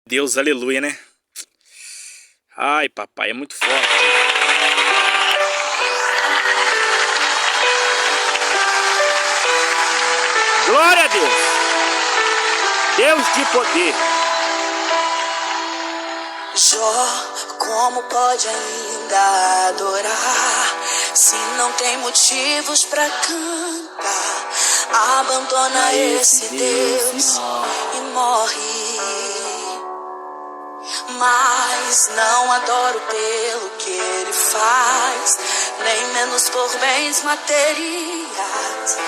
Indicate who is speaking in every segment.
Speaker 1: Deus, aleluia, né? Ai, papai, é muito forte. Glória a Deus. Deus de poder.
Speaker 2: Jó, como pode ainda adorar se não tem motivos pra cantar? Abandona esse Deus e morre. Mas não adoro pelo que ele faz, nem menos por bens materiais.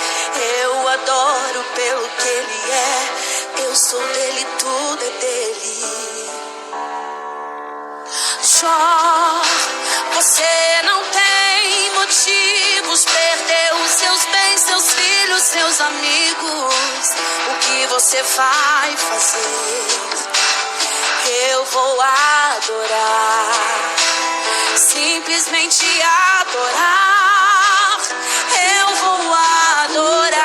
Speaker 2: Eu adoro pelo que ele é, eu sou dele, tudo é dele. Jó, você não tem motivos, perdeu seus bens, seus filhos, seus amigos. O que você vai fazer? Eu vou adorar, simplesmente adorar. Eu vou adorar.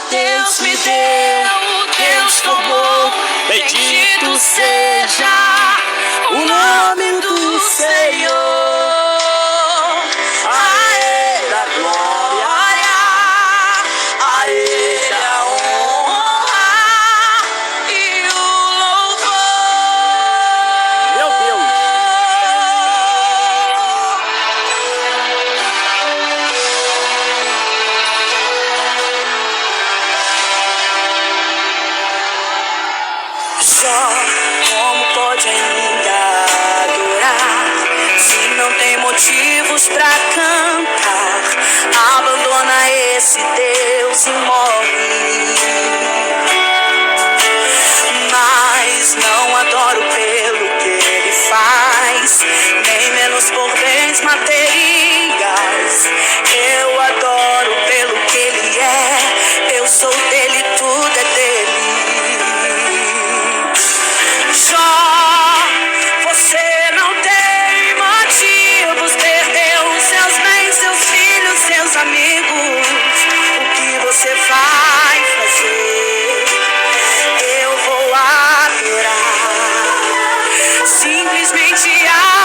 Speaker 2: Deus me deu, Deus tomou, bendito seja o nome do Senhor. A Ele a glória, a Ele a honra e o louvor.
Speaker 1: Meu Deus.
Speaker 2: Jó, como pode ainda adorar se não tem motivos pra cantar? Abandona esse Deus e morre. Mas não adoro pelo que ele faz, nem menos por bens materiais. Eu adoro pelo que ele é, eu sou dele, tudo é dele. Jó, você não tem motivos, perdeu seus bens, seus filhos, seus amigos. O que você vai fazer? Eu vou adorar, simplesmente adorar.